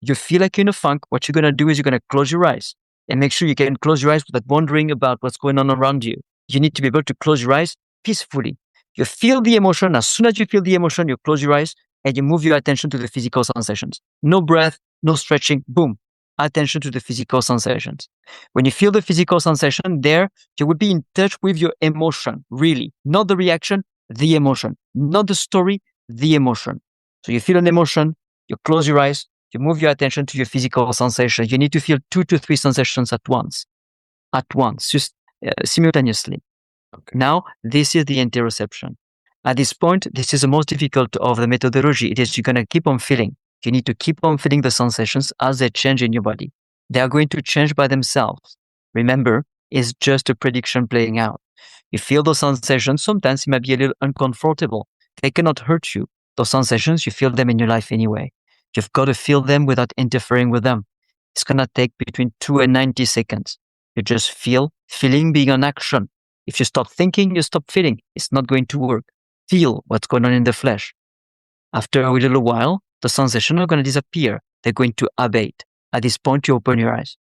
you feel like you're in a funk, what you're going to do is you're going to close your eyes and make sure you can close your eyes without wondering about what's going on around you. You need to be able to close your eyes peacefully. You feel the emotion. As soon as you feel the emotion, you close your eyes and you move your attention to the physical sensations. No breath, no stretching, boom. Attention to the physical sensations. When you feel the physical sensation there, you will be in touch with your emotion, really. Not the reaction, the emotion. Not the story, the emotion. So you feel an emotion, you close your eyes, you move your attention to your physical sensation. You need to feel 2 to 3 sensations at once, just simultaneously. Okay. Now, this is the interoception. At this point, this is the most difficult of the methodology. It is you're going to keep on feeling. You need to keep on feeling the sensations as they change in your body. They are going to change by themselves. Remember, it's just a prediction playing out. You feel those sensations. Sometimes it might be a little uncomfortable. They cannot hurt you. Those sensations, you feel them in your life anyway. You've got to feel them without interfering with them. It's going to take between 2 and 90 seconds. You just feeling being an action. If you stop thinking, you stop feeling. It's not going to work. Feel what's going on in the flesh. After a little while, the sensations are going to disappear. They're going to abate. At this point, you open your eyes.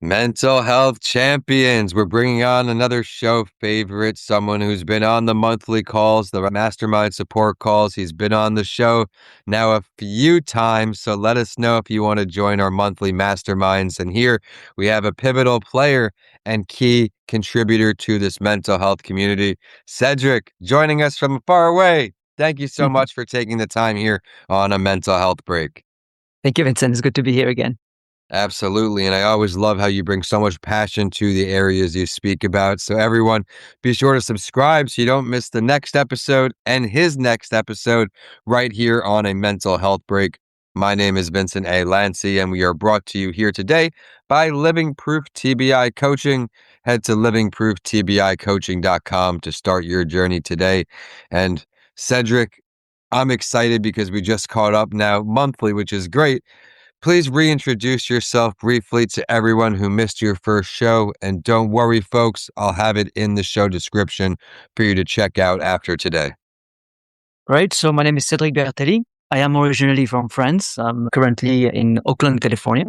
Mental health champions. We're bringing on another show favorite, someone who's been on the monthly calls, the mastermind support calls. He's been on the show now a few times. So let us know if you want to join our monthly masterminds. And here we have a pivotal player and key contributor to this mental health community, Cedric, joining us from far away. Thank you so much for taking the time here on a mental health break. Thank you, Vincent. It's good to be here again. Absolutely. And I always love how you bring so much passion to the areas you speak about. So everyone, be sure to subscribe so you don't miss the next episode and his next episode right here on A Mental Health Break. My name is Vincent A. Lancy, and we are brought to you here today by Living Proof TBI Coaching. Head to livingprooftbicoaching.com to start your journey today. And Cedric, I'm excited because we just caught up now monthly, which is great. Please reintroduce yourself briefly to everyone who missed your first show. And don't worry, folks, I'll have it in the show description for you to check out after today. Right. So my name is Cedric Bertelli. I am originally from France. I'm currently in Oakland, California.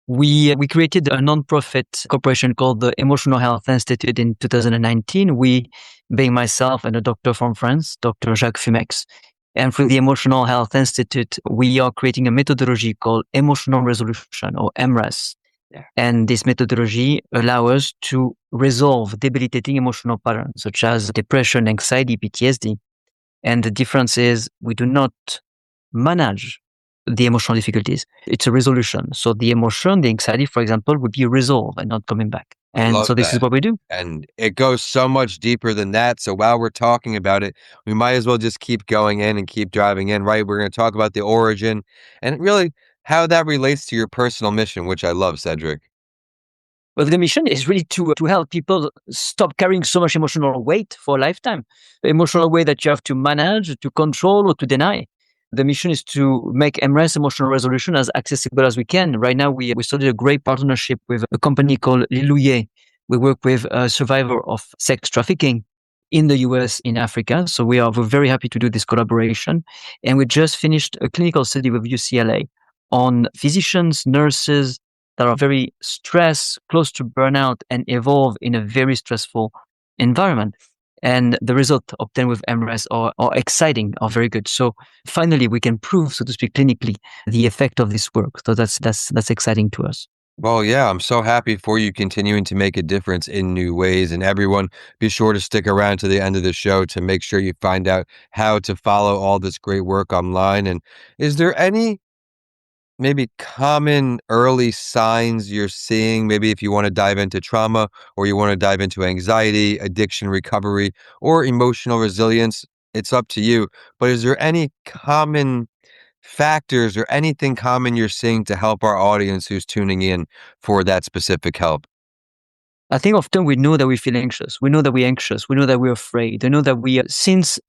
We created a nonprofit corporation called the Emotional Health Institute in 2019. We, being myself and a doctor from France, Dr. Jacques Fumex. And through the Emotional Health Institute, we are creating a methodology called emotional resolution, or MRES. And this methodology allows us to resolve debilitating emotional patterns such as depression, anxiety, PTSD. And the difference is we do not manage the emotional difficulties. It's a resolution. So the emotion, the anxiety, for example, would be resolved and not coming back. And so this is what we do. And it goes so much deeper than that. So while we're talking about it, we might as well just keep going in and keep driving in, right? We're going to talk about the origin and really how that relates to your personal mission, which I love, Cedric. Well, the mission is really to help people stop carrying so much emotional weight for a lifetime. The emotional weight that you have to manage, to control, or to deny. The mission is to make MRES, emotional resolution, as accessible as we can. Right now, we started a great partnership with a company called Lilouye. We work with a survivor of sex trafficking in the US, in Africa. So we're very happy to do this collaboration. And we just finished a clinical study with UCLA on physicians, nurses that are very stressed, close to burnout, and evolve in a very stressful environment. And the results obtained with MRES are exciting, are very good. So finally, we can prove, so to speak, clinically, the effect of this work. So that's exciting to us. Well, yeah, I'm so happy for you continuing to make a difference in new ways. And everyone, be sure to stick around to the end of the show to make sure you find out how to follow all this great work online. And is there any maybe common early signs you're seeing, maybe if you want to dive into trauma or you want to dive into anxiety, addiction recovery, or emotional resilience? It's up to you. But is there any common factors or anything common you're seeing to help our audience who's tuning in for that specific help? I think often we know that we feel anxious. We know that we're anxious. We know that we're afraid. We know that since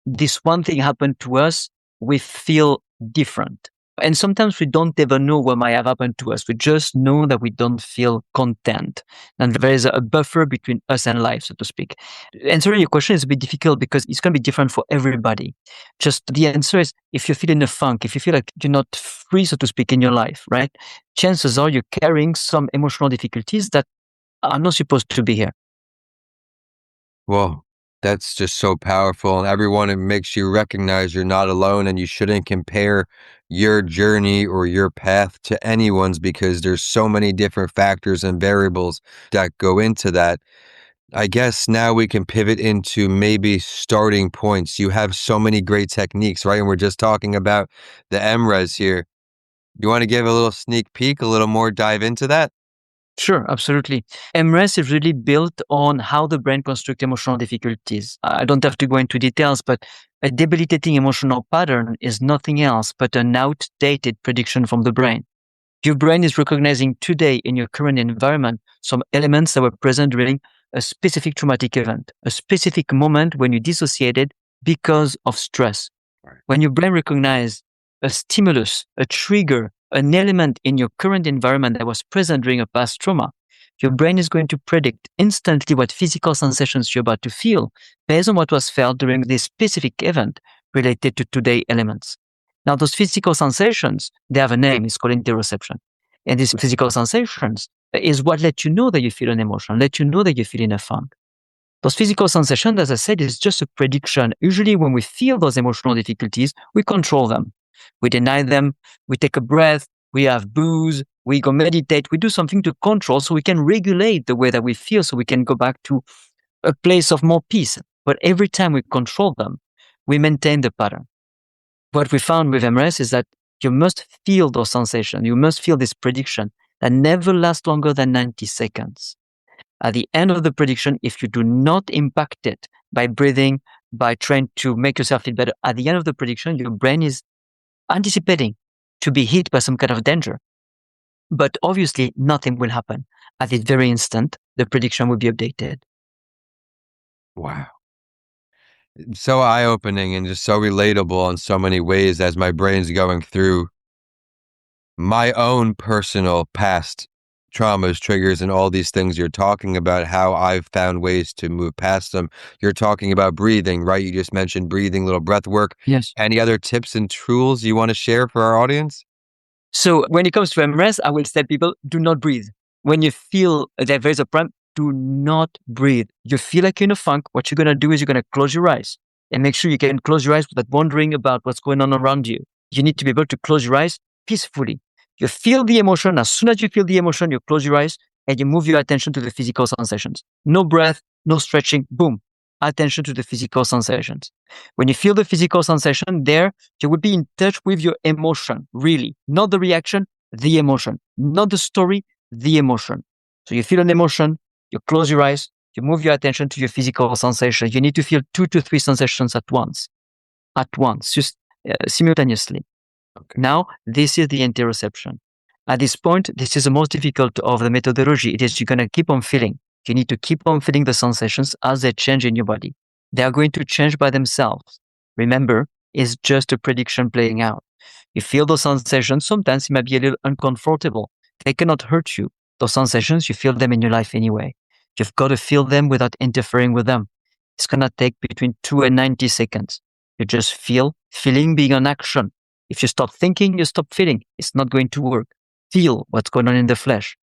this one thing happened to us, we feel different. And sometimes we don't even know what might have happened to us. We just know that we don't feel content. And there is a buffer between us and life, so to speak. Answering your question is a bit difficult because it's going to be different for everybody. Just the answer is if you feel in a funk, if you feel like you're not free, so to speak, in your life, right? Chances are you're carrying some emotional difficulties that are not supposed to be here. Well, that's just so powerful. And everyone, it makes you recognize you're not alone and you shouldn't compare your journey or your path to anyone's because there's so many different factors and variables that go into that. I guess now we can pivot into maybe starting points. You have so many great techniques, right? And we're just talking about the MRES here. You want to give a little sneak peek, a little more dive into that? Sure, absolutely. MRES is really built on how the brain constructs emotional difficulties. I don't have to go into details, but a debilitating emotional pattern is nothing else but an outdated prediction from the brain. Your brain is recognizing today in your current environment some elements that were present during a specific traumatic event, a specific moment when you dissociated because of stress. Right. When your brain recognizes a stimulus, a trigger, an element in your current environment that was present during a past trauma, your brain is going to predict instantly what physical sensations you're about to feel based on what was felt during this specific event related to today's elements. Now, those physical sensations, they have a name, it's called interoception. And these physical sensations is what let you know that you feel an emotion, let you know that you're feeling a funk. Those physical sensations, as I said, is just a prediction. Usually when we feel those emotional difficulties, we control them. We deny them, we take a breath, we have booze, we go meditate, we do something to control so we can regulate the way that we feel so we can go back to a place of more peace. But every time we control them, we maintain the pattern. What we found with MRES is that you must feel those sensations. You must feel this prediction that never lasts longer than 90 seconds. At the end of the prediction, if you do not impact it by breathing, by trying to make yourself feel better, at the end of the prediction, your brain is anticipating to be hit by some kind of danger. But obviously, nothing will happen. At this very instant, the prediction will be updated. Wow. So eye-opening and just so relatable in so many ways as my brain's going through my own personal past traumas, triggers, and all these things you're talking about, how I've found ways to move past them. You're talking about breathing, right? You just mentioned breathing, little breath work. Yes. Any other tips and tools you want to share for our audience? So when it comes to MRES, I will tell people, do not breathe. When you feel that there's a problem, do not breathe. You feel like you're in a funk. What you're going to do is you're going to close your eyes and make sure you can close your eyes without wondering about what's going on around you. You need to be able to close your eyes peacefully. You feel the emotion. As soon as you feel the emotion, you close your eyes and you move your attention to the physical sensations. No breath, no stretching, boom. Attention to the physical sensations. When you feel the physical sensation there, you will be in touch with your emotion, really. Not the reaction, the emotion. Not the story, the emotion. So you feel an emotion, you close your eyes, you move your attention to your physical sensation. You need to feel 2 to 3 sensations at once, just simultaneously. Okay. Now, this is the interoception. At this point, this is the most difficult of the methodology. It is you're going to keep on feeling. You need to keep on feeling the sensations as they change in your body. They are going to change by themselves. Remember, it's just a prediction playing out. You feel those sensations. Sometimes it might be a little uncomfortable. They cannot hurt you. Those sensations, you feel them in your life anyway. You've got to feel them without interfering with them. It's going to take between 2 and 90 seconds. You just feeling being an action. If you stop thinking, you stop feeling. It's not going to work. Feel what's going on in the flesh.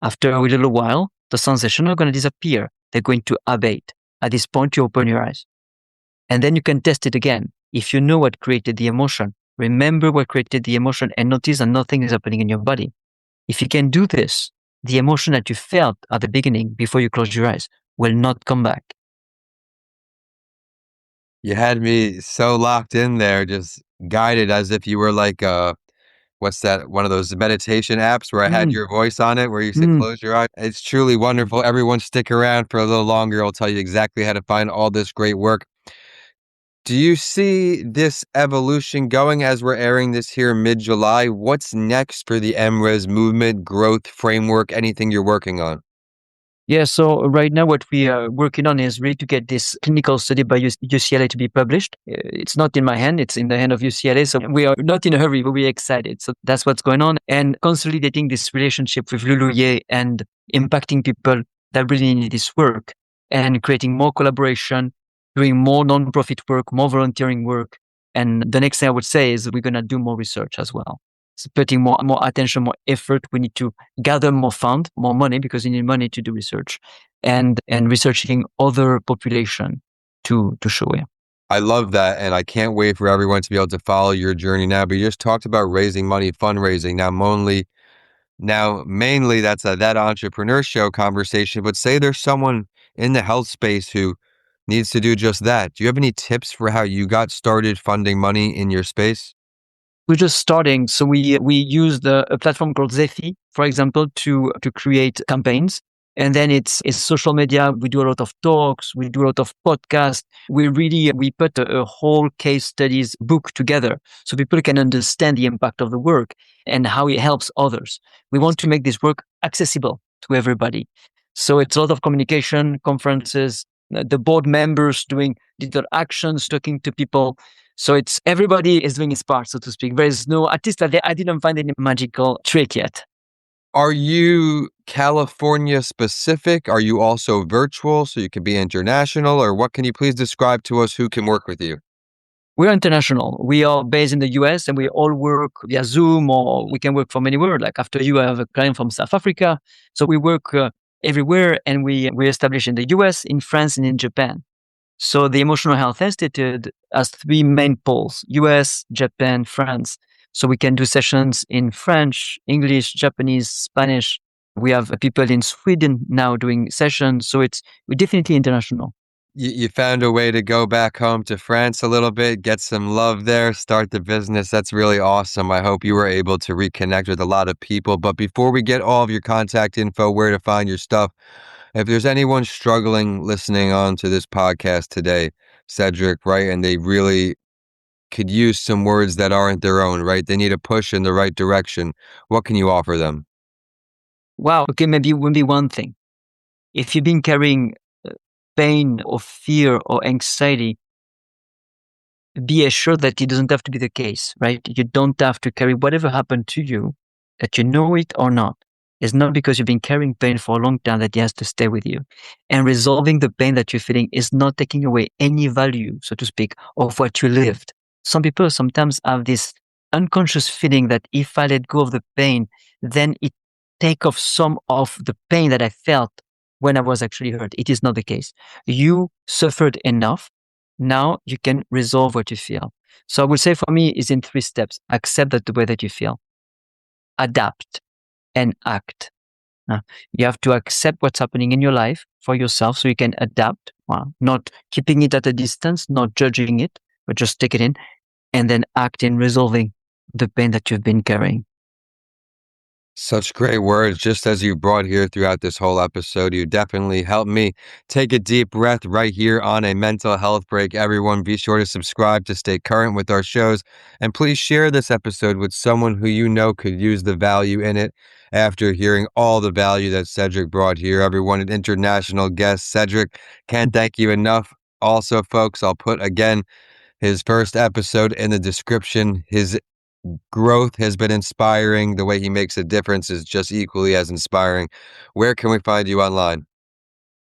After a little while, the sensations are going to disappear. They're going to abate. At this point, you open your eyes. And then you can test it again. If you know what created the emotion, remember what created the emotion and notice that nothing is happening in your body. If you can do this, the emotion that you felt at the beginning before you closed your eyes will not come back. You had me so locked in there, just guided as if you were like what's that? One of those meditation apps where I had Mm, your voice on it, where you said, mm. close your eyes. It's truly wonderful. Everyone stick around for a little longer. I'll tell you exactly how to find all this great work. Do you see this evolution going as we're airing this here mid-July? What's next for the MRES movement, growth framework, anything you're working on? Yeah, so right now what we are working on is really to get this clinical study by UCLA to be published. It's not in my hand, it's in the hand of UCLA. So we are not in a hurry, but we're excited. So that's what's going on. And consolidating this relationship with Luluye and impacting people that really need this work and creating more collaboration, doing more non-profit work, more volunteering work. And the next thing I would say is we're going to do more research as well. So putting more attention, more effort. We need to gather more fund, more money, because you need money to do research, and researching other population to show it. I love that, and I can't wait for everyone to be able to follow your journey now. But you just talked about raising money, fundraising. Mainly that's that entrepreneur show conversation. But say there's someone in the health space who needs to do just that. Do you have any tips for how you got started funding money in your space? We're just starting, so we used a platform called Zephy, for example, to create campaigns. And then it's social media. We do a lot of talks. We do a lot of podcasts. We put a whole case studies book together so people can understand the impact of the work and how it helps others. We want to make this work accessible to everybody. So it's a lot of communication, conferences, the board members doing digital actions, talking to people. So it's everybody is doing his part, so to speak. There is no, at least I didn't find any magical trick yet. Are you California specific? Are you also virtual so you can be international? Or what can you please describe to us who can work with you? We're international. We are based in the US and we all work via Zoom, or we can work from anywhere. Like after you, I have a client from South Africa. So we work everywhere, and we establish in the US, in France, and in Japan. So the Emotional Health Institute has three main poles: US, Japan, France. So we can do sessions in French, English, Japanese, Spanish. We have people in Sweden now doing sessions. So we're definitely international. You found a way to go back home to France a little bit, get some love there, start the business. That's really awesome. I hope you were able to reconnect with a lot of people. But before we get all of your contact info, where to find your stuff, if there's anyone struggling listening on to this podcast today, Cedric, right, and they really could use some words that aren't their own, right? They need a push in the right direction. What can you offer them? Wow. Okay, maybe one thing. If you've been carrying pain or fear or anxiety, be assured that it doesn't have to be the case, right? You don't have to carry whatever happened to you, that you know it or not. It's not because you've been carrying pain for a long time that it has to stay with you. And resolving the pain that you're feeling is not taking away any value, so to speak, of what you lived. Some people sometimes have this unconscious feeling that if I let go of the pain, then it take off some of the pain that I felt when I was actually hurt. It is not the case. You suffered enough. Now you can resolve what you feel. So I would say for me is in three steps: accept that the way that you feel, adapt, and act. You have to accept what's happening in your life for yourself so you can adapt, not keeping it at a distance, not judging it, but just take it in, and then act in resolving the pain that you've been carrying. Such great words, just as you brought here throughout this whole episode. You definitely helped me take a deep breath right here on a mental health break. Everyone, be sure to subscribe to stay current with our shows. And please share this episode with someone who you know could use the value in it. After hearing all the value that Cedric brought here, everyone, an international guest, Cedric, can't thank you enough. Also, folks, I'll put again his first episode in the description. His growth has been inspiring. The way he makes a difference is just equally as inspiring. Where can we find you online?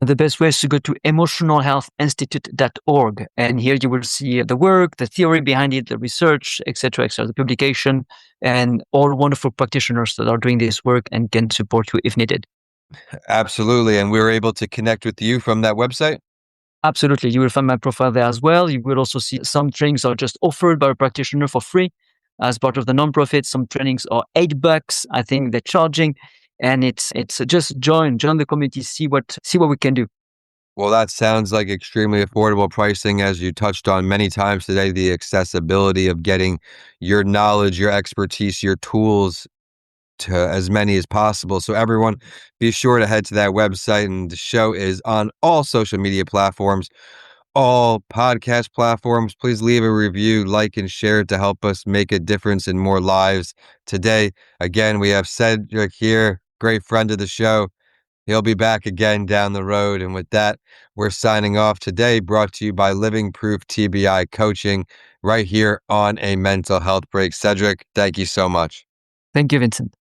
The best way is to go to emotionalhealthinstitute.org. And here you will see the work, the theory behind it, the research, etc., the publication, and all wonderful practitioners that are doing this work and can support you if needed. Absolutely. And we were able to connect with you from that website? Absolutely. You will find my profile there as well. You will also see some trainings are just offered by a practitioner for free as part of the nonprofit. Some trainings are $8. I think they're charging. And it's just join the community, see what we can do. Well, that sounds like extremely affordable pricing, as you touched on many times today, the accessibility of getting your knowledge, your expertise, your tools to as many as possible. So everyone, be sure to head to that website. And the show is on all social media platforms, all podcast platforms. Please leave a review, like, and share to help us make a difference in more lives. Today, again, we have Cedric here, great friend of the show. He'll be back again down the road. And with that, we're signing off today, brought to you by Living Proof TBI Coaching right here on A Mental Health Break. Cedric, thank you so much. Thank you, Vincent.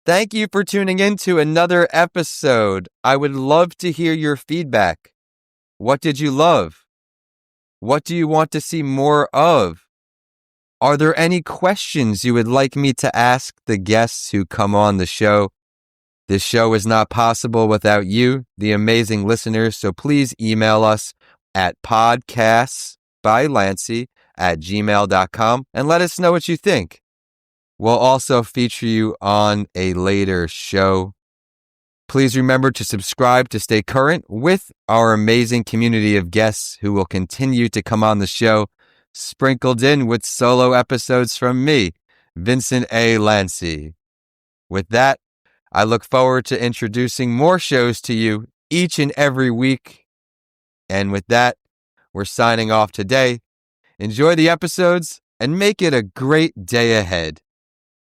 Thank you for tuning in to another episode. I would love to hear your feedback. What did you love? What do you want to see more of? Are there any questions you would like me to ask the guests who come on the show? This show is not possible without you, the amazing listeners, so please email us at podcastsbylancy@gmail.com and let us know what you think. We'll also feature you on a later show. Please remember to subscribe to stay current with our amazing community of guests who will continue to come on the show, sprinkled in with solo episodes from me, Vincent A. Lancy. With that, I look forward to introducing more shows to you each and every week. And with that, we're signing off today. Enjoy the episodes and make it a great day ahead.